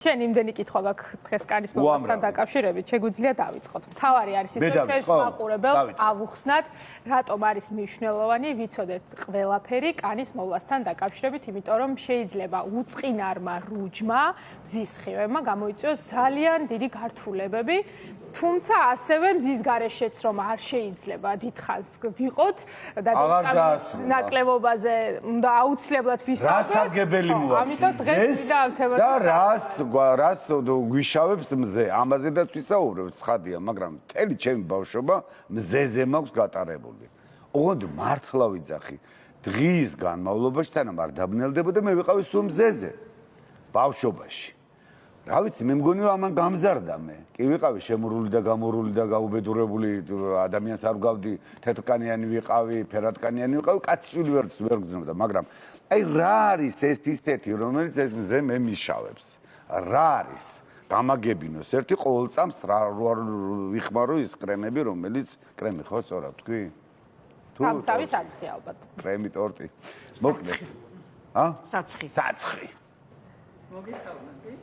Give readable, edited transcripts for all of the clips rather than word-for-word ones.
შენ იმდენი კითხვა გაქვს დღეს კანის მოვასთან დაკავშირებით, შეგვიძლია დავიწყოთ. მთავარი არის ის, რომ ჩვენს მაყურებელს ავუხსნათ, რატომ არის მნიშვნელოვანი ვიცოდეთ ყველაფერი კანის მოვლასთან დაკავშირებით, იმიტომ რომ შეიძლება უწყინარმა რუჯმა, მზის სხივებმა გამოიწვიოს ძალიან დიდი გართულებები, თუმცა ასევე მზის გარეშეც რომ არ შეიძლება დიდხანს ვიყოთ და ნაკლებობაზე უნდა აუცილებლად ვისაუბროთ. რასაგებელი ამიტომ დღეს ვიდა ამ თემაზე და რას გვიშავებს მზე, ამაზე და ვისაუბრებთ, ცხადია, მაგრამ მთელი ჩემი ბავშვობა მზეზე მაქვს გატარებული. ოღონდ მართლა ვიძახი, დღის განმავლობაში თანამ არ დაბნელდებოდა მე ვიყავი სულ მზეზე ბავშვობაში. რა ვიცი, მე მგონი რომ ამან გამზარდა მე. კი ვიყავი შემურული და გამურული და გაუბედურებული ადამიანს არ ვგავდი, თეთრკანიანი ვიყავი, ფერადკანიანი ვიყავი, კაცშვილი ვერ გძნობდა, მაგრამ აი რა არის ეს ისეთი, რომელიც ეს მზე მე მიშავებს? რა არის? გამაგებინოს ერთი ყოველ წამს რა ვიხმარო ის კრემები, რომელიც კრემი ხო სწორად თქვი? გამცავი საცხი ალბათ. კრემი ტორტი. მოკლედ. საცხი. საცხი. მოგესალმებით.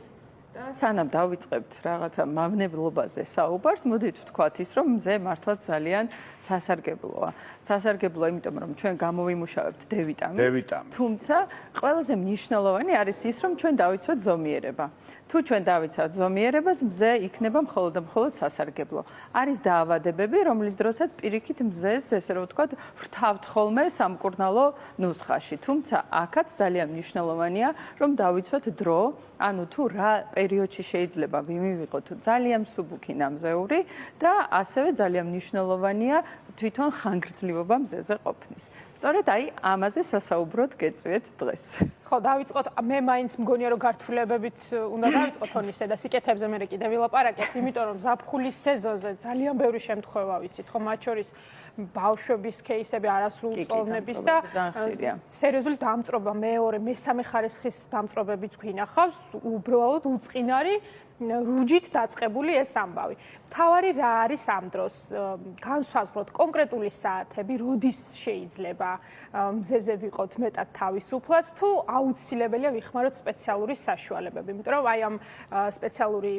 და სანამ დავიწყებთ რაღაცა მავნებლობაზე საუბარს, მოდით ვთქვათ ის, რომ მზე მართლაც ძალიან სასარგებლოა. სასარგებლოა, იმიტომ რომ ჩვენ გამოვიმუშავებთ დ-ვიტამინს. თუმცა ყველაზე მნიშვნელოვანი არის ის, რომ ჩვენ დავიცვათ ზომიერება. თუ ჩვენ დავიცავთ ზომიერებას, მზე იქნება მხოლოდ და მხოლოდ სასარგებლო. არის დაავადებები, რომლის დროსაც პირიქით მზეს, ესე რომ ვთქვათ, ვრთავთ ხოლმე სამკურნალო ნუსხაში. თუმცა აქაც ძალიან მნიშვნელოვანია, რომ დავიცვათ დრო, ანუ თუ რა პერიოდში შეიძლება ვიმივიღოთ ძალიან მსუბუქი ნამზეული და ასევე ძალიან მნიშვნელოვანია თვითონ ხანგრძლივობა მზეზე ყოფნის. სწორედ აი ამაზე სასაუბროდ გეწვიეთ დღეს. ხო, დავიწყოთ, მე მაინც მგონია რომ გართულებებით უნდა დავიწყოთ ონისე და სიკეთებზე მე კიდე ვილაპარაკებ, იმიტომ რომ ზაფხულის სეზონზე ძალიან ბევრი შემთხვევა ვიცით, ხო, მათ შორის ბავშვების кейსები, არასრულწლოვნების და სერიოზული დამწრობა, მეორე, მესამე ხარისხის დამწრობებიც გვინახავს, უბრალოდ უწყინარი რუჯით დაწყებული ეს ამბავი. მთავარი რა არის ამ დროს? განსაზღვროთ კონკრეტული საათები, როდის შეიძლება მზეზე ვიყოთ მეტად თავისუფლად, თუ აუცილებელია ვიხმაროთ სპეციალური საშუალებები. იმიტომ რომ აი ამ სპეციალური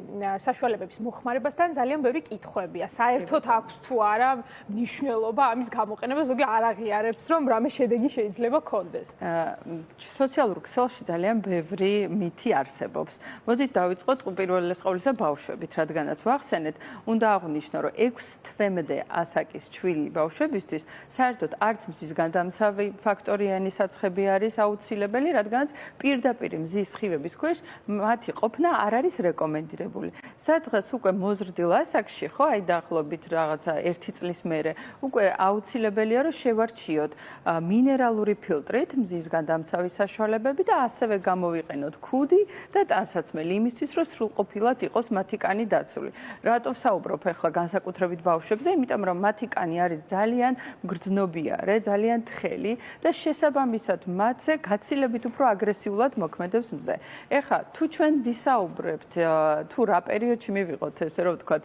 საშუალებების მოხმარებასთან ძალიან ბევრი კითხვებია. საერთოდ აქვს თუ არა მნიშვნელობა ამის გამოყენება, ზოგი არ აღიარებს, რომ რამე შედეგი შეიძლება ქონდეს. სოციალურ ქსელში ძალიან ბევრი მითი არსებობს. მოდით დავიწყოთ პირველ ყოვლისა ბავშვებით, რადგანაც ვახსენეთ, უნდა აღვნიშნო, რომ 6 თვემდე ასაკის ჩვილი ბავშვებისთვის საერთოდ არც მზის გადამცავი ფაქტორიანი საცხები არის აუცილებელი, რადგანაც პირდაპირ მზის სხივების ქვეშ მათი ყოფნა არ არის რეკომენდირებული. სადღაც უკვე მოზრდილ ასაკში, ხო, აი დაახლოებით რაღაცა 1 წლის მერე, უკვე აუცილებელია, რომ შევარჩიოთ მინერალური ფილტრით მზის გადამცავი საშუალებები და ასევე გამოვიყენოთ ქუდი და ტანსაცმელი იმისთვის, რომ სრულყოფილად იყოს მათი კანი დაცული. რატო ვსაუბრობ ახლა განსაკუთრებით ბავშვებზე? იმიტომ რომ მათი კანი არის ძალიან მგრძნობიარე, ძალიან თხელი და შესაბამისად მათზე გაცილებით უფრო აგრესიულად მოქმედებს მზე. ეხლა თუ ჩვენ ვისაუბრებთ თუ რა პერიოდში მივიღოთ, ესე რომ ვთქვათ,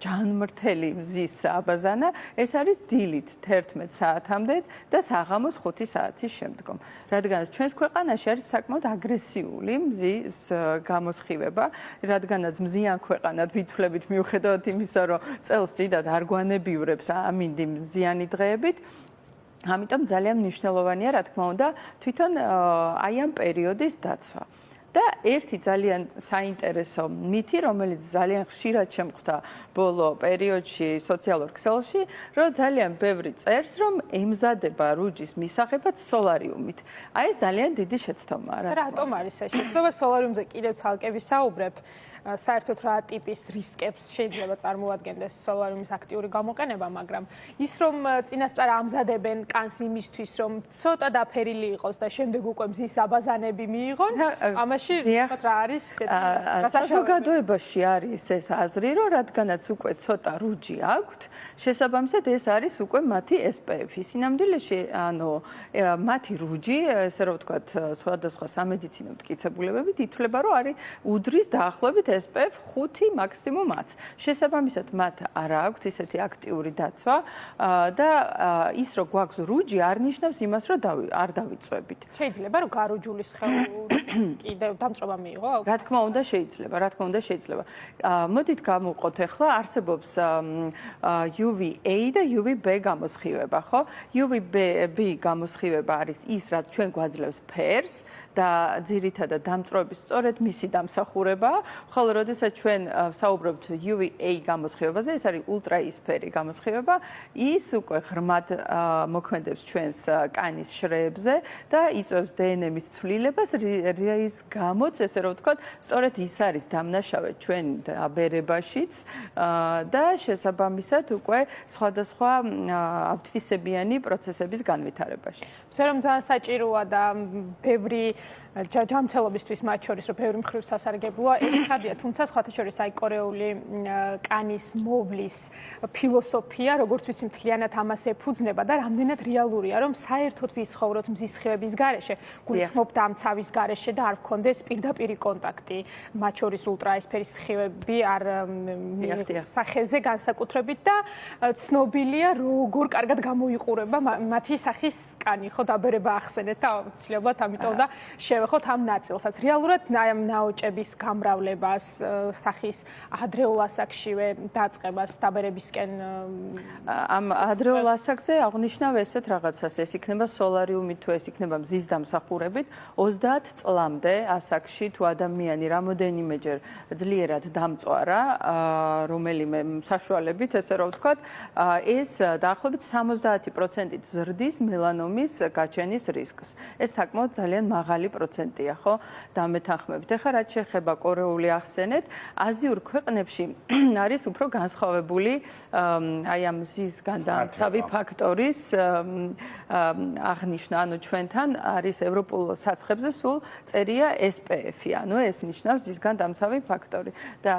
ჯანმრთელი მზის აბაზანა, ეს არის დილით 11 საათამდე და საღამოს 5 საათის შემდგომ. რადგანაც ჩვენს ქვეყანაში არის საკმაოდ აგრესიული მზის გამოსხივება, რადგანაც მზიან ქვეყანად ვითვლებით მიუხედავად იმისა, რომ წელს დიდად არ გვანებიურებს ამინდი მზიანი დღეებით, ამიტომ ძალიან მნიშვნელოვანია, რა თქმა უნდა, თვითონ აი ამ პერიოდის დაცვა. და ერთი ძალიან საინტერესო მითი, რომელიც ძალიან ხშირად შემხვდა ბოლო პერიოდში სოციალურ ქსელში, რომ ძალიან ბევრი წერს, რომ ემზადება რუჯის მისაღებად სოლარიუმით. აი ეს ძალიან დიდი შეცდომაა. რატომ არის ეს შეცდომა? სოლარიუმზე კიდევ ცალკე ვისაუბრებთ. საერთოდ რა ტიპის რისკებს შეიძლება წარმოადგენდეს სოლარიუმის აქტიური გამოყენება, მაგრამ ის რომ წინასწარ ამზადებენ კანს იმისთვის, რომ ცოტა დაფერილი იყოს და შემდეგ უკვე მზის აბაზანები მიიღონ, ამაში რა არის? საზოგადოებაში არის ეს აზრი, რომ რადგანაც უკვე ცოტა რუჯი აქვთ, შესაბამისად ეს არის უკვე მათი SPF-ი. სინამდვილეში, ანუ მათი რუჯი, ესე რომ ვთქვათ, სხვადასხვა სამედიცინო მტკიცებულებებით ითვლება, რომ არის უდრის დაახლოებით SPF 5 მაქსიმუმ 10. შესაბამისად მათ არ აქვთ ისეთი აქტიური დაცვა და ის რომ გვაქვს რუჯი არ ნიშნავს იმას რომ არ დავიწვევით. შეიძლება რომ გარუჯული სხეული კიდევ დამწრობა მიიღო? რა თქმა უნდა შეიძლება. მოდით გავუყოთ ახლა არსებობს UVA და UVB გამოსხივება, ხო? UVB გამოსხივება არის ის, რაც ჩვენ გვაძლევს ფერს და ძირითადად დამწროების სწორედ მისი დამსახურება, ხოლო როდესაც ჩვენ საუბრობთ UVA გამოსხივებაზე, ეს არის ულტრაისფერი გამოსხივება, ის უკვე ღრმად მოქმედებს ჩვენს კანის შრეებზე და იწვევს DNM-ის ცვლილებას, რის გამოც, ესე რომ ვთქვათ, სწორედ ის არის დამნაშავე ჩვენ დაბერებაშიც და შესაბამისად უკვე სხვადასხვა ავთვისებიანი პროცესების განვითარებაშიც. რომ ძალიან საჭიროა და ბევრი ჯანმრთელობისთვის მათ შორის რომ ბევრი მხრივ სასარგებლოა, ეს ხადია, თუმცა სხვათა შორის აი კორეული კანის მოვლის ფილოსოფია, როგორც ვიცი, მთლიანად ამას ეფუძნება და რამდენად რეალურია, რომ საერთოდ ვიცხოვროთ მზის სხივების გარეშე, გულისხმობ დამცავის გარეშე და არ გქონდეს პირდაპირი კონტაქტი, მათ შორის ულტრაისფერის სხივები არ სახეზე განსაკუთრებით და ცნობილია როგორ კარგად გამოიყურება მათი სახის კანი, ხო, დაბერება ახსენეთ და აუცილებლად ამიტომ და შევეხოთ ამ ნაწილსაც. რეალურად ამ ნაოჭების გამრავლებას, სახის ადრეულ ასაკშივე დაწყებას დაბერებისკენ ამ ადრეულ ასაკზე აღნიშნავ ესეთ რაღაცას, ეს იქნება სოლარიუმით თუ ეს იქნება მზის დამსახურებით 30 წლამდე ასაკში თუ ადამიანი რამოდენიმეჯერ ძლიერად დამწვარა რომელიმე საშუალებით, ესე რომ ვთქვათ, ეს დაახლოებით 70%-ით ზრდის მელანომის გაჩენის რისკს. ეს საკმაოდ ძალიან მაღალი პროცენტია, ხო? დამეთანხმებით. ეხლა რაც შეეხება კორეული ახსენეთ, აზიურ ქვეყნებში არის უფრო განსხვავებული აი ამ მზის გადამცავი ფაქტორის აღნიშვნა, ანუ ჩვენთან არის ევროპულ საცხებზე სულ წერია SPF-ი, ანუ ეს ნიშნავს მზისგან დამცავი ფაქტორი და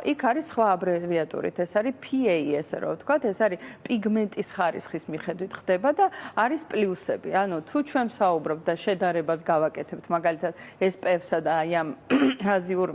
იქ არის სხვა აბრევიატურით, ეს არის PA, ესე რომ ვთქვათ, ეს არის პიგმენტის ხარისხის მიხედვით ხდება და არის პლუსები. ანუ თუ ჩვენ ვსაუბრობთ და შედარებას გავაკეთებთ მაგალითად SPF-სა და აი ამ აზიურ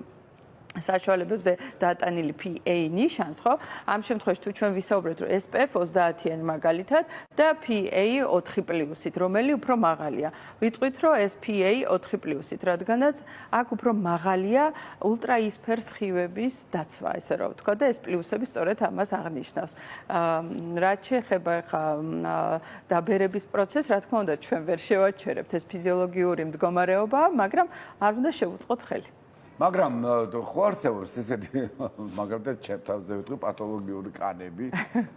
საშუალებებზე დატანილი PA ნიშანს, ხო? ამ შემთხვევაში თუ ჩვენ ვისაუბრებთ რომ SPF 30-იან მაგალითად და PA 4+-ით, რომელი უფრო მაღალია. ვიტყვით რომ ეს PA 4+-ით, რადგანაც აქ უფრო მაღალია ულტრაისფერ სხივების დაცვა, ესე რომ ვთქვა და ეს პლუსები სწორედ ამას აღნიშნავს. რაც შეეხება ხა დაბერების პროცესს, რა თქმა უნდა, ჩვენ ვერ შევაჩერებთ, ეს ფიზიოლოგიური მდგომარეობაა, მაგრამ არ უნდა შევუწყოთ ხელი. მაგრამ ხო არსებობს ესეთი მაგალითად და ჩემთავზე ვიტყვი პათოლოგიური კანები,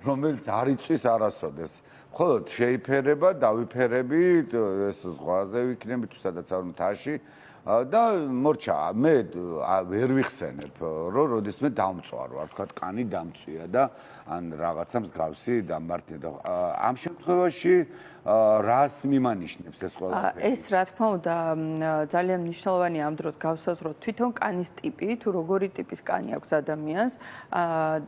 რომელიც არ იწვის არასოდეს. მხოლოდ შეიფერება, დავიფერებით, ეს ზღვაზე ვიქნებით, თუ სადაც არ მთაში და მორჩა, მე ვერ ვიხსენებ, რომ როდესმე დამწვარო, არ ვთქვათ, კანი დამწვია და ან რაღაცა მსგავსი დამმართნია და ამ შემთხვევაში რას მიმანიშნებს ეს ყველაფერი? ეს რა თქმა უნდა ძალიან მნიშვნელოვანია ამ დროს გავსაზღვროთ თვითონ კანის ტიპი, თუ როგორი ტიპის კანი აქვს ადამიანს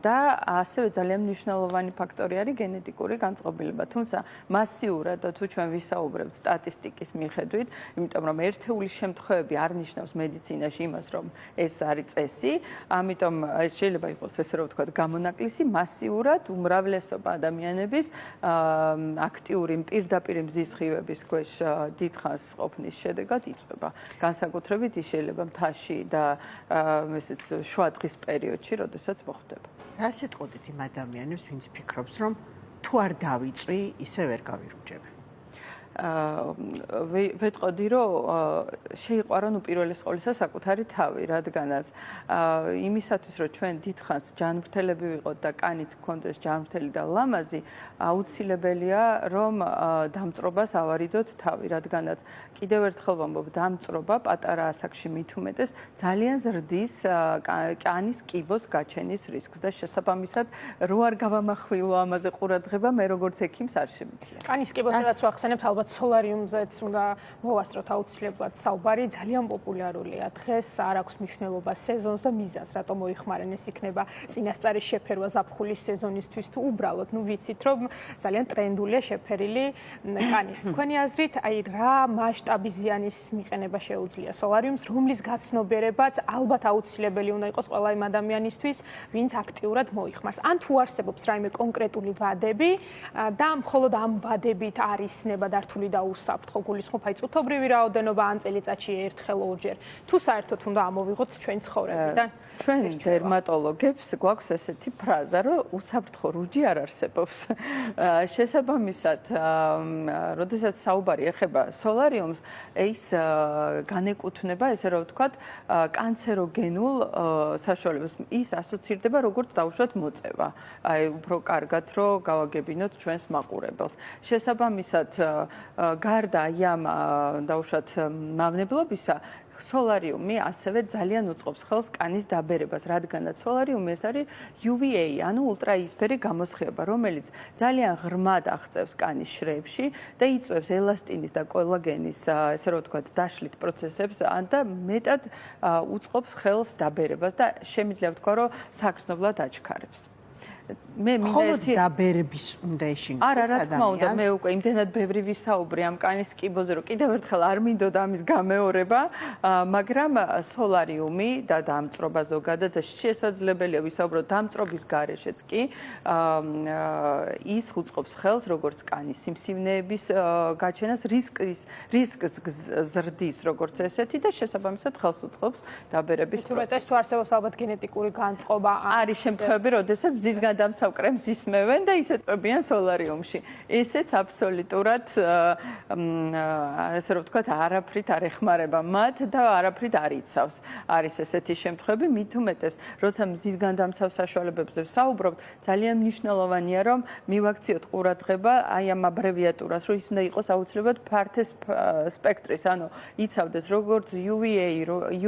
და ასევე ძალიან მნიშვნელოვანი ფაქტორი არის გენეტიკური განწყობილება. თუმცა მასიურად თუ ჩვენ ვისაუბრებთ სტატისტიკის მიხედვით, იმიტომ რომ ერთეული შემთხვევები არ ნიშნავს მედიცინაში იმას, რომ ეს არის წესი, ამიტომ ეს შეიძლება იყოს ესე რომ ვთქვათ გამონაკლისი, მასიურად უმრავლესობა ადამიანების აქტიური პირდაპირ მზის სხივების ქვეშ დიდხანს ყოფნის შედეგად იწვება. განსაკუთრებით ის შეიძლება მთაში და ესეთ შუა დღის პერიოდში, როდესაც მოხდება. რას ეტყოდით იმ ადამიანებს, ვინც ფიქრობს, რომ თუ არ დავიწვი, ისე ვერ გავირუჯებ? ვეტყოდი, რომ შეიყვარო უპირველეს ყოვლისა საკუთარი თავი, რადგანაც იმისათვის, რომ ჩვენ დიდხანს ჯანმრთელები ვიყოთ და კანიც გქონდეს ჯანმრთელი და ლამაზი, აუცილებელია, რომ დამწრობას ავარიდოთ თავი, რადგანაც კიდევ ერთხელ ვამბობ, დამწრობა პატარა ასაკში მით უმეტეს ძალიან ზრდის კანის კიბოს გაჩენის რისკს და შესაბამისად რო არ გავამახვილო ამაზე ყურადღება, მე როგორც ექიმს არ შემიძლია. კანის კიბოსაც ვახსენებთ, ალბათ სოლარიუმზეც უნდა მოვასწროთ აუცილებლად საუბარი, ძალიან პოპულარულია. დღეს არ აქვს მნიშვნელობა სეზონს და მიზანს, რატომ მოიხმარენ, ეს იქნება წინასწარი შეფერვა ზაფხულის სეზონისთვის თუ უბრალოდ, ვიცით, რომ ძალიან ტრენდულია შეფერილი კანი. თქვენი აზრით, აი რა მასშტაბის ზიანის მიყენება შეუძლია სოლარიუმს, რომლის გაცნობიერებაც ალბათ აუცილებელი უნდა იყოს ყველა იმ ადამიანისთვის, ვინც აქტიურად მოიხმარს. ან თუ არსებობს რაიმე კონკრეტული ვადები და მხოლოდ ამ ვადებით არის ნება და გართული და უსაფრთხო გულისხმობ აი წუთობრივი რაოდენობა ან წელიწადში ერთხელ ორჯერ თუ საერთოდ უნდა ამოვიღოთ ჩვენ ცხოვრებიდან ჩვენ დერმატოლოგებს გვაქვს ესეთი ფრაზა, რომ უსაფრთხო რუჯი არ არსებობს. შესაბამისად, როდესაც საუბარი ეხება სოლარიუმს, ის განეკუთვნება, ესე რომ ვთქვათ, კანცეროგენულ საშუალებას. ის ასოცირდება როგორც დაუშვათ მოწევა. აი, უფრო კარგად რომ გავაგებინოთ ჩვენს მაყურებელს. შესაბამისად, გარდა აი ამ დაუშვათ მავნებლობისა, სოლარიუმი ასევე ძალიან უწყობს ხელს კანის დაბერებას, რადგანაც სოლარიუმი ეს არის UVA, ანუ ულტრაიისფერი გამოსხივება, რომელიც ძალიან ღრმად აღწევს კანის შრეებში და იწვევს ელასტინის და კოლაგენის, ესე რომ ვთქვათ, დაშლით პროცესებს, და მეტად უწყობს ხელს დაბერებას და შემიძლია ვთქვა, რომ საგრძნობლად აჩქარებს. მე მხოლოდ დაბერების უნდა ეშინოს არა, რა თქმა უნდა, მე უკვე იმდენად ბევრი ვისაუბრე ამ კანის კიბოზე, რომ კიდევ ერთხელ არ მინდოდა ამის გამეორება, მაგრამ სოლარიუმი და დამწრობა ზოგადად შესაძლებელია ვისაუბროთ დამწრობის გარეშეც კი, ის უწყობს ხელს როგორც კანის სიმსივნეების გაჩენას, რისკს ზრდის როგორც ესეთი და შესაბამისად ხელს უწყობს დაბერების პროცესს. თუ არსებობს ალბათ გენეტიკური განწყობა არის შემთხვევები, როდესაც მზის გადამცავ კრემს ისმევენ და ისეთებიან სოლარიუმში. ესეც აბსოლუტურად ესე რომ ვთქვათ, არაფრით არ ეხმარება მათ და არაფრით არ იცავს. არის ესეთი შემთხვევები, მით უმეტეს, როცა მზის გადამცავ საშუალებებზე ვსაუბრობთ, ძალიან მნიშვნელოვანია, რომ მივაქციოთ ყურადღება აი ამ აბრევიატურას, რომ ის უნდა იყოს აუცილებლად ფართე სპექტრის, ანუ იცავდეს როგორც UVA,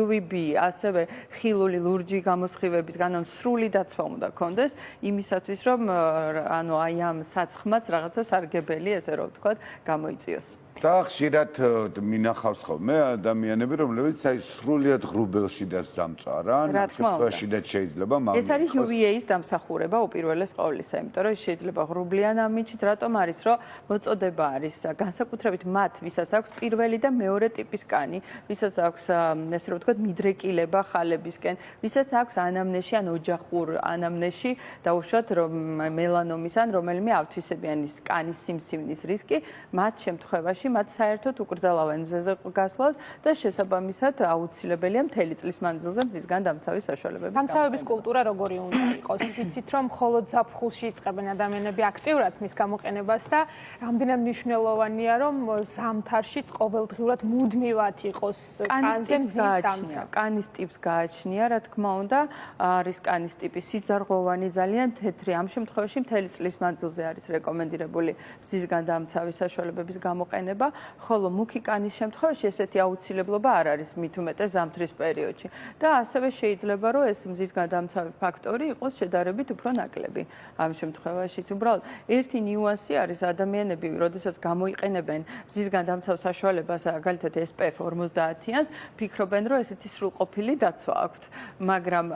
UVB, ასევე ხილული ლურჯი გამოსხივების, ანუ სრული დაცვა უნდა ქონდეს. იმისათვის, რომ ანუ აი ამ საცხმაც რაღაცა სარგებელი, ესე რომ ვთქვათ, გამოიწვიოს. და ხშირად მინახავს ხოლმე ადამიანები, რომლებიც აი სრულიად ღრუბელში დამწვარან, რა თქმა უნდა. შეშიდად შეიძლება მაგ ეს არის UVA-ის დამსახურება უპირველეს ყოვლისა, იმიტომ რომ შეიძლება ღრუბლიან ამინჩით, რატომ არის, რომ მოწოდება არის განსაკუთრებით მათ, ვისაც აქვს პირველი და მეორე ტიპის კანი, ვისაც აქვს ესე რომ ვთქვათ, მიდრეკილება ხალებისკენ, ვისაც აქვს ანამნეში ან ოჯახურ ანამნეში, დაუშვათ რომ მელანომის ან რომელიმე ავთვისებიანი კანის სიმსივნის რისკი, მათ შემთხვევაში მათ საერთოდ უკრძალავენ მზეზე გასვლას და შესაბამისად აუცილებელია მთელი წლის მანძილზე მზისგან დამცავის საშუალებების. დამცავების კულტურა როგორი უნდა იყოს? ვიცით, რომ მხოლოდ ზაფხულში იწყებენ ადამიანები აქტიურად მის გამოყენებას და რამდენად მნიშვნელოვანია, რომ ზამთარშიც ყოველდღიურად მუდმივად იყოს კანზე მზის დამცავი. კანის ტიპს გააჩნია, რა თქმა უნდა, არის კანის ტიპი სიძარღვოვანი, ძალიან თეთრი. ამ შემთხვევაში მთელი წლის მანძილზე არის რეკომენდირებული მზისგან დამცავის საშუალებების გამოყენება. ხოლო მუქი კანის შემთხვევაში ესეთი აუცილებლობა არ არის მით უმეტეს ზამთრის პერიოდში და ასევე შეიძლება რომ ეს მზის გადამცავი ფაქტორი იყოს შედარებით უფრო ნაკლები ამ შემთხვევაშიც უბრალოდ ერთი ნიუანსი არის ადამიანები როდესაც გამოიყენებენ მზის გადამცავ საშუალებას მაგალითად SPF 50-იანს ფიქრობენ რომ ესეთი სრულყოფილი დაცვა აქვთ მაგრამ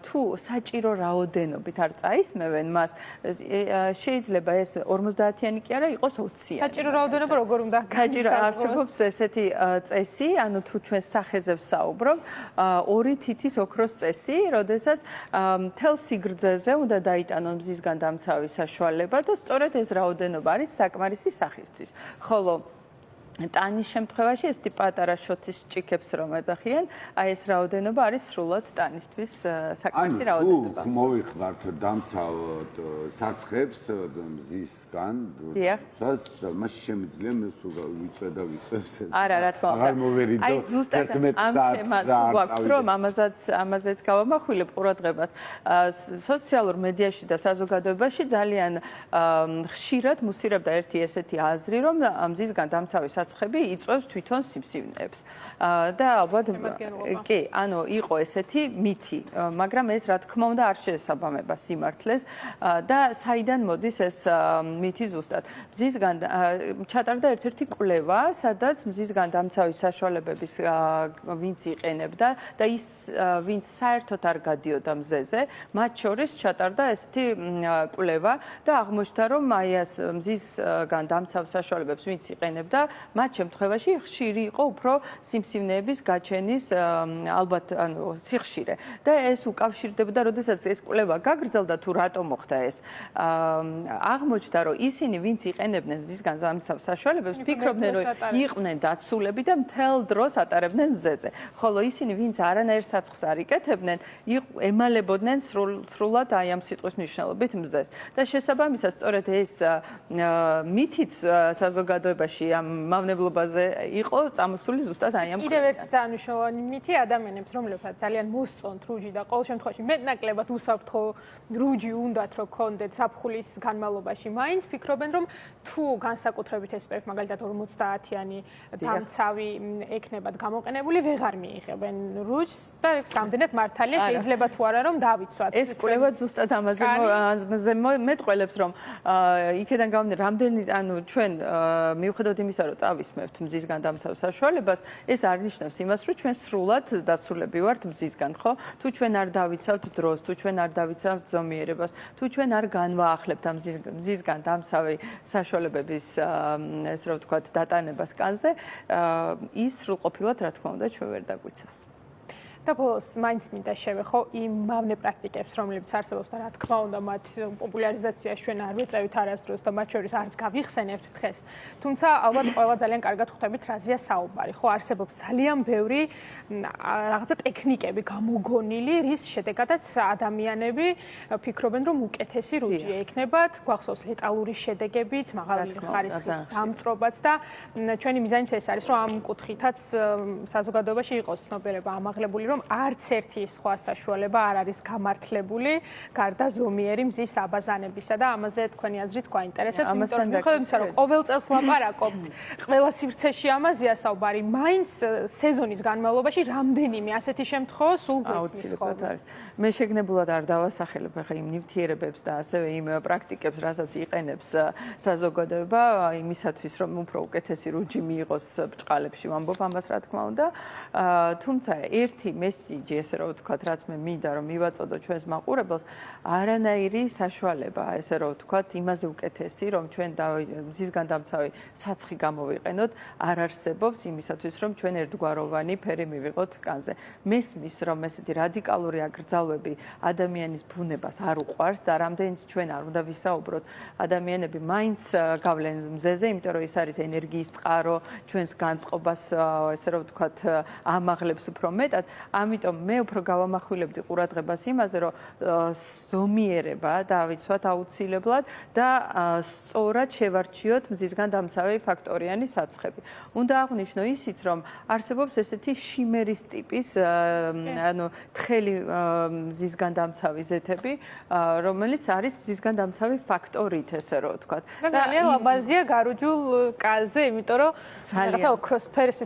თუ საჭირო რაოდენობით არ წაისმევენ მას შეიძლება ეს 50-იანი კი არა იყოს 20-იანი საჭირო რაოდენობა როგორ უნდა საჭირო არსებობს ესეთი წესი, ანუ თუ ჩვენ სახეზე ვსაუბრობ, 2 თითის ოქროს წესი, როდესაც მთელ სიგრძეზე უნდა დაიტანონ მზისგან დამცავი საშუალება და სწორედ ეს რაოდენობა არის საკმარისი სახისთვის. ხოლო ტანის შემთხვევაში ეს პატარა შოთის ჭიქებს რომ ეძახიან, აი ეს რაოდენობა არის სრულად ტანისთვის საკმარისი რაოდენობა. თუ მოვიხმართ დამცავ საცხებს მზისგან, მაშინ შემიძლია მე სულ ვიწვე და ვიწვევს ეს. არა, რა თქმა უნდა. აღარ მოვერიდო 11 საათს. რომ ამაზეც გავამახვილებ ყურადღებას. სოციალურ მედიაში და საზოგადოებაში ძალიან ხშირად მუსირებდა ერთი ესეთი აზრი, რომ მზისგან დამცავი საცხები იწვევს თვითონ სიმსივნეებს. და ალბათ კი, ანუ იყო ესეთი მითი, მაგრამ ეს რა თქმა უნდა არ შეესაბამება სიმართლეს და საიდან მოდის ეს მითი ზუსტად. მზისგან ჩატარდა ერთ-ერთი კვლევა, სადაც მზისგან დამცავის საშუალებების ვინც იყენებდა და ის ვინც საერთოდ არ გადიოდა მზეზე, მათ შორის ჩატარდა ესეთი კვლევა და აღმოჩნდა, რომ აი ეს მზისგან დამცავ საშუალებებს ვინც იყენებდა, მათ შემთხვევაში ხშირი იყო უფრო სიმსივნეების გაჩენის ალბათ სიხშირე და ეს უკავშირდებოდა, როდესაც ეს კვლევა გაგრძელდა თუ რატომ მოხდა ეს. აღმოჩნდა, რომ ისინი, ვინც იყენებდნენ მზის განსამცავ საშუალებებს, ფიქრობდნენ, რომ იყვნენ დაცულები და მთელ დროს ატარებდნენ მზეზე. ხოლო ისინი, ვინც არანაირ საცხს არ იკეთებდნენ, ემალებოდნენ სრულად აი ამ სიტყვის მნიშვნელობით მზეს. და შესაბამისად, სწორედ ეს მითიც საზოგადოებაში ამ მავნებლობაზე იყო წამოსული ზუსტად აი ამ კიდევ ერთი ძალიან მითი ადამიანებს, რომლებსაც ძალიან მოსწონთ რუჯი და ყოველ შემთხვევაში მეტნაკლებად უსაფრთხო რუჯი უნდათ რომ კონდეთ საფხულის განმავლობაში, მაინც ფიქრობენ, რომ თუ განსაკუთრებით SPF მაგალითად 50-იანი დამცავი ექნებათ გამოყენებული, ვეღარ მიიღებენ რუჯს და რამდენად მართალია შეიძლება თუ არა რომ დავიცვათ. ეს კვლევა ზუსტად ამაზე მეტყველებს, რომ იქიდან გამომდინარე, რამდენი ჩვენ მიუხედავად იმისა, რომ წავისმევთ მზის განდამცავ საშუალებას, ეს არ ნიშნავს იმას, რომ ჩვენ სრულად დაცულები ვართ მზისგან, ხო? თუ ჩვენ არ დავიცავთ დროს, თუ ჩვენ არ დავიცავთ ზომიერებას, თუ ჩვენ არ განვაახლებთ ამ მზისგან დამცავი საშუალებების ესე რომ ვთქვათ დატანებას კანზე, ის სრულყოფილად რა თქმა უნდა ჩვენ ვერ დაგვიცავს. და ბოლოს მაინც მინდა შევეხო იმ მავნე პრაქტიკებს, რომლებიც არსებობს და რა თქმა უნდა მათ პოპულარიზაციას ჩვენ არ ვეწევით არასდროს და მათ შორის არც გავიხსენებთ დღეს. თუმცა ალბათ ყველა ძალიან კარგად ხვდებით რაზეა საუბარი. ხო არსებობს ძალიან ბევრი რაღაცა ტექნიკები გამოგონილი, რის შედეგადაც ადამიანები ფიქრობენ, რომ უკეთესი რუჯი ექნებათ, გვახსოვს ლეტალური შედეგებით, მაღალი ხარისხის დამწრობაც და ჩვენი მიზანიც ეს არის, რომ ამ კუთხითაც საზოგადოებაში იყოს ცნობიერება ამაღლებული, რომ არც ერთი სხვა საშუალება არ არის გამართლებული გარდა ზომიერი მზის აბაზანებისა და ამაზე თქვენი აზრით გვაინტერესებს, იმიტომ რომ მიუხედავად იმისა, რომ ყოველ წელს ვლაპარაკობთ, ყველა სივრცეში ამაზეა საუბარი, მაინც სეზონის განმავლობაში რამდენიმე ასეთი შემთხვევა სულ გვესმის ხოლმე. მე შეგნებულად არ დავასახელებ ახლა იმ ნივთიერებებს და ასევე იმ პრაქტიკებს, რასაც იყენებს საზოგადოება იმისათვის, რომ უფრო უკეთესი რუჯი მიიღოს ბჭყალებში, ვამბობ ამას რა თქმა უნდა. თუმცა ერთი მესიჯი, ესე რომ ვთქვათ, რაც მე მინდა რომ მივაწოდო ჩვენს მაყურებელს, არანაირი საშუალება, ესე რომ ვთქვათ, იმაზე უკეთესი, რომ ჩვენ მზისგან დამცავი საცხი გამოვიყენოთ, არ არსებობს იმისათვის, რომ ჩვენ ერთგვაროვანი ფერი მივიღოთ კანზე. მესმის, რომ ესეთი რადიკალური აკრძალვები ადამიანის ბუნებას არ უყვარს და რამდენიც ჩვენ არ უნდა ვისაუბროთ, ადამიანები მაინც გავლენ მზეზე, იმიტომ რომ ეს არის ენერგიის წყარო, ჩვენს განწყობას, ესე რომ ვთქვათ, ამაღლებს უფრო მეტად. ამიტომ მე უფრო გავამახვილებდი ყურადღებას იმაზე, რომ ზომიერება დავიცვათ აუცილებლად და სწორად შევარჩიოთ მზისგან დამცავი ფაქტორიანი საცხები. უნდა აღვნიშნო ისიც, რომ არსებობს ესეთი შიმერის ტიპის, ანუ თხელი მზისგან დამცავი ზეთები, რომელიც არის მზისგან დამცავი ფაქტორით, ესე რომ ვთქვათ. და ძალიან ლამაზია გარუჯულ კალზე, იმიტომ რომ რაღაცა ოქროსფერს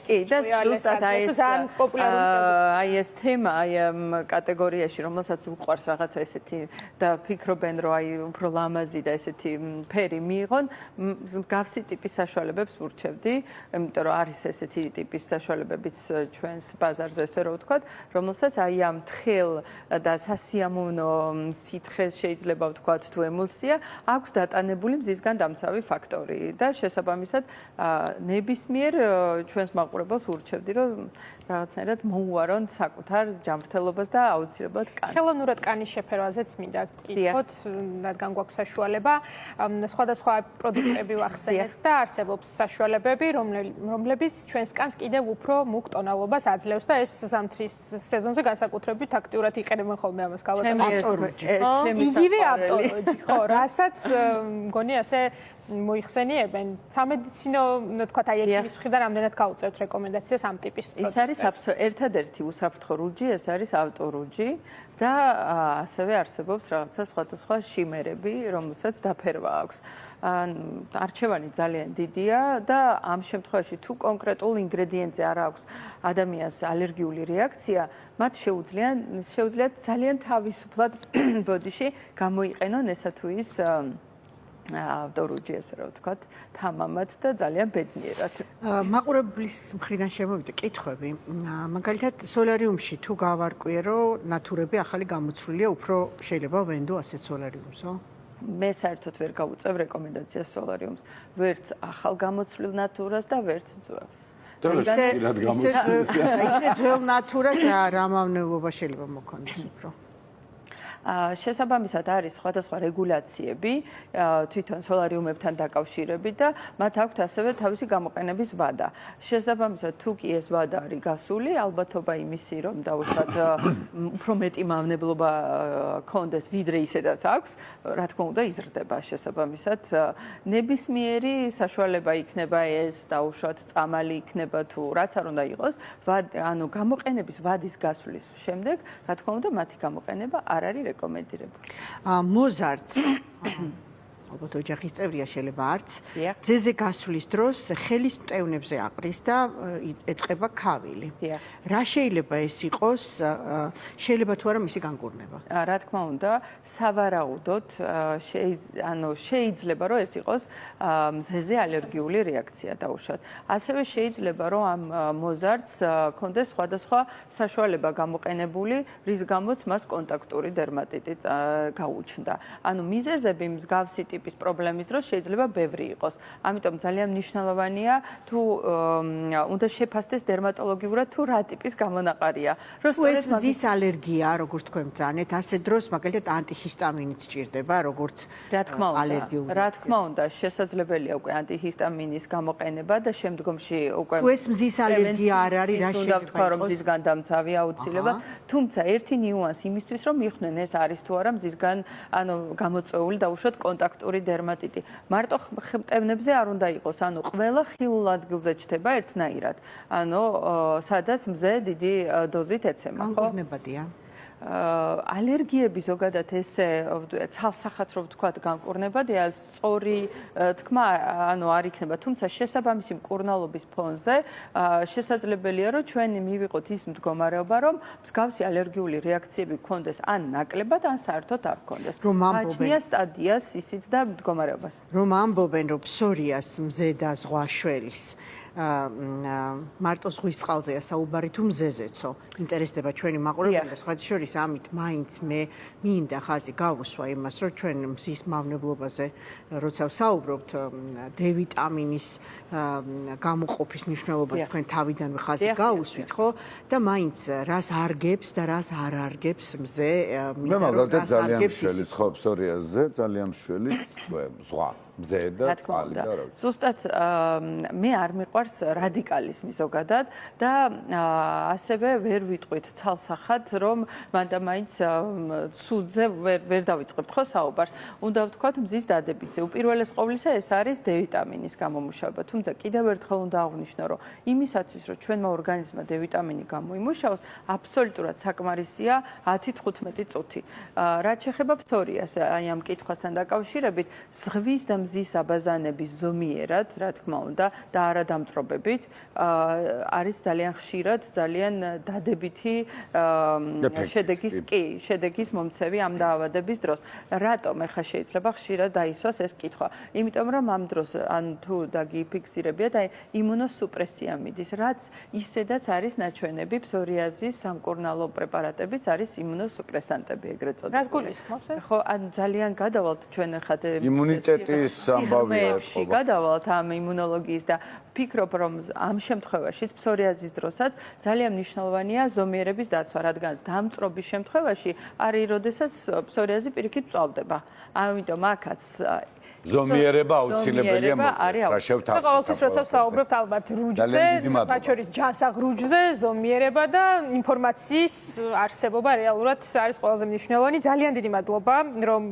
ძალიან პოპულარული აი ეს თემა აი ამ კატეგორიაში, რომელსაც უყვარს რაღაცა ესეთი და ფიქრობენ, რომ აი უფრო ლამაზი და ესეთი ფერი მიიღონ, მსგავსი ტიპის საშუალებებს ვურჩევდი, იმიტომ რომ არის ესეთი ტიპის საშუალებებიც ჩვენს ბაზარზე, ესე რომ ვთქვათ, რომელსაც აი ამ თხელ და სასიამოვნო სითხეს შეიძლება ვთქვათ თუ ემულსია, აქვს დატანებული მზისგან დამცავი ფაქტორი და შესაბამისად ნებისმიერ ჩვენს მაყურებელს ვურჩევდი, რომ რაღაცნაირად მოუვარონ საკუთარ ჯანმრთელობას და აუცილებლად კანს. ხელოვნურად კანის შეფერვაზეც მინდა გკითხოთ, რადგან გვაქვს საშუალება, სხვადასხვა პროდუქტები ვახსენებთ და არსებობს საშუალებები, რომლებიც ჩვენს კანს კიდევ უფრო მუქ ტონალობას აძლევს და ეს ზამთრის სეზონზე განსაკუთრებით აქტიურად იყენებენ ხოლმე ამას ავტორუჯი. იგივე ავტორუჯი, ხო, რასაც მგონი ასე მოიხსენიებენ. სამედიცინო, თქვათ, აი ექიმის მხრიდან რამდენად გაუწევთ რეკომენდაციას ამ ტიპის პროდუქტებს? ეს არის ერთადერთი უსაფრთხო რუჯი, ეს არის ავტორუჯი და ასევე არსებობს რაღაცა სხვადასხვა შიმერები, რომელსაც დაფერვა აქვს. არჩევანი ძალიან დიდია და ამ შემთხვევაში თუ კონკრეტულ ინგრედიენტზე არ აქვს ადამიანს ალერგიული რეაქცია, მათ შეუძლიათ ძალიან თავისუფლად ბოდიში გამოიყენონ ესა თუ ის ავტორუჯი, ესე რომ ვთქვათ, თამამად და ძალიან ბედნიერად. მაყურებლის მხრიდან შემოვიდა კითხვები. მაგალითად, სოლარიუმში თუ გავარკვიე, რომ ნატურები ახალი გამოცვლილია, უფრო შეიძლება ვენდო ასეთ სოლარიუმსო? მე საერთოდ ვერ გავუწევ რეკომენდაციას სოლარიუმს, ვერც ახალ გამოცვლილ ნატურას და ვერც ძველს. ისე ძველ ნატურას რა მავნებლობა შეიძლება მოქონდეს უფრო? შესაბამისად არის სხვადასხვა რეგულაციები თვითონ სოლარიუმებთან დაკავშირებით და მათ აქვთ ასევე თავისი გამოყენების ვადა. შესაბამისად თუ კი ეს ვადა არის გასული, ალბათობა იმისი, რომ დაუშვათ უფრო მეტი მავნებლობა კონდეს, ვიდრე ისედაც აქვს, რა თქმა უნდა იზრდება. შესაბამისად ნებისმიერი საშუალება იქნება ეს, დაუშვათ წამალი იქნება თუ რაც არ უნდა იყოს, ანუ გამოყენების ვადის გასვლის შემდეგ, რა თქმა უნდა, მათი გამოყენება არ არის რეკომენდირებული. მოზარდს ალბათ ოჯახის წევრია შეიძლება არც ძეზე გასვლის დროს ხელის მტევნებზე აყრის და ეწყება ქავილი. რა შეიძლება ეს იყოს? შეიძლება თუ არა მისი განკურნება? რა თქმა უნდა, სავარაუდოდ შეიძლება რომ ეს იყოს მზეზე ალერგიული რეაქცია დაუშვათ. ასევე შეიძლება რომ ამ მოზარდს ქონდეს სხვადასხვა საშუალება გამოყენებული, რის გამოც მას კონტაქტური დერმატიტი გაუჩნდა. ანუ მიზეზები მსგავსი ტიპის პრობლემის დროს შეიძლება ბევრი იყოს. ამიტომ ძალიან მნიშვნელოვანია თუ უნდა შეფასდეს დერმატოლოგიურად თუ რა ტიპის გამონაყარია. რომ სწორედ მზის ალერგია, როგორც თქვენ ბრძანეთ, ასე დროს მაგალითად ანტიჰისტამინიც სჭირდება, როგორც ალერგიული. რა თქმა უნდა, შესაძლებელია უკვე ანტიჰისტამინის გამოყენება და შემდგომში უკვე თუ ეს მზის ალერგია არ არის, რა უნდა ვთქვა, რომ მზისგან დამცავი აუცილებლად, თუმცა ერთი ნიუანსი იმისთვის, რომ მიხდნენ ეს არის თუ არა მზისგან, ანუ გამოწვეული დაუშვათ კონტაქტური დერმატიტი. მარტო მტევნებზე არ უნდა იყოს, ანუ ყველა ხილულ ადგილზე ჩდება ერთნაირად. ანუ სადაც მზე დიდი დოზით ეცემა, ხო? განკურნებადია. ალერგიები ზოგადად ესე ცალსახად რო ვთქვათ განკურნებადია, სწორი თქმა ანუ არ იქნება, თუმცა შესაბამისი მკურნალობის ფონზე შესაძლებელია რომ ჩვენ მივიღოთ ის მდგომარეობა, რომ მსგავსი ალერგიული რეაქციები გქონდეს ან ნაკლებად, ან საერთოდ არ გქონდეს. აჩნია სტადიას ისიც და მდგომარეობას. რომ ამბობენ, რომ ფსორიას მზე და ზღვა შველის მარტო ზღვის წყალზეა საუბარი თუ მზეზეცო. ინტერესდება ჩვენი მაყურებელი და სხვათა შორის ამით მაინც მე მინდა ხაზი გავუსვა იმას, რომ ჩვენ მზის მავნებლობაზე როცა ვსაუბრობთ, დ-ვიტამინის გამოყოფის მნიშვნელობას თქვენ თავიდანვე ხაზი გავუსვით, ხო? და მაინც რას არგებს და რას არ არგებს მზე, მე მაგალითად ძალიან მშველი ხო ფსორიაზზე, ძალიან მშველი ზღვა. მზე და წყალი და რა. ზუსტად მე არ მიყვარს რადიკალიზმი ზოგადად და ასევე ვერ ვიტყვით ცალსახად, რომ მანდამაინც ცუდზე ვერ დავიწყებთ ხო საუბარს. უნდა ვთქვათ მზის დადებითზე. უპირველეს ყოვლისა ეს არის დ-ვიტამინის გამომუშავება. თუმცა კიდევ ერთხელ უნდა აღვნიშნო, რომ იმისათვის, რომ ჩვენმა ორგანიზმმა დ-ვიტამინი გამოიმუშაოს, აბსოლუტურად საკმარისია 10-15 წუთი. რაც შეეხება ფსორიას, აი ამ კითხვასთან დაკავშირებით, ზღვის და მზის აბაზანების ზომიერად, რა თქმა უნდა, და არადამწრობებით, არის ძალიან ხშირად, ძალიან დადებითი შედეგის მომცევი ამ დაავადების დროს. რატომ ეხა შეიძლება ხშირად დაისვას ეს კითხვა? იმიტომ რომ ამ დროს ან თუ დაგიფიქსირებიათ, აი იმუნოსუპრესია მიდის, რაც ისედაც არის ნაჩვენები ფსორიაზის სამკურნალო პრეპარატებიც არის იმუნოსუპრესანტები ეგრეთ წოდებული. რას გულისხმობს ეს? ხო, ან ძალიან გადავალთ ჩვენ ეხა იმუნიტეტის ამბავია გადავალთ ამ იმუნოლოგიის და ვფიქრობ, რომ ამ შემთხვევაშიც ფსორიაზის დროსაც ძალიან მნიშვნელოვანია ზომიერების დაცვა, რადგან დამწრობის შემთხვევაში არის, როდესაც ფსორიაზი პირიქით წავდება. ამიტომ აქაც ზომიერება აუცილებელია რა შევთავაზოთ. ყოველთვის როცა ვსაუბრობთ ალბათ რუჯზე, მათ შორის ჯანსაღ რუჯზე, ზომიერება და ინფორმაციის არსებობა რეალურად არის ყველაზე მნიშვნელოვანი. ძალიან დიდი მადლობა, რომ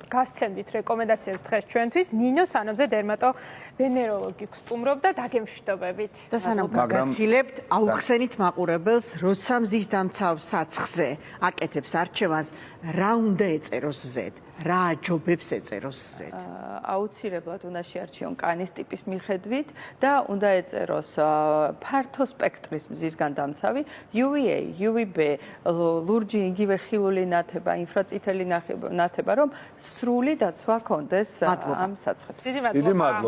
გასცემდით რეკომენდაციებს დღეს ჩვენთვის. ნინო სანოძე დერმატოვენეროლოგი გსტუმრობ და დაგემშვიდობებით. და სანამ გაგაცილებთ, აუხსენით მაყურებელს, როცა მზის დამცავ საცხზე აკეთებს არჩევანს, რა უნდა ეწეროს Z? რა აჯობებს ეწეროს Z? აუცილებლად უნდა შეარჩიონ კანის ტიპის მიხედვით და უნდა ეწეროს ფართო სპექტრის მზისგან დამცავი UVA, UVB, ლურჯი იგივე ხილული ნათება, ინფრაწითელი ნათება, რომ სრული დაცვა კონდეს ამ საცხებს. დიდი მადლობა.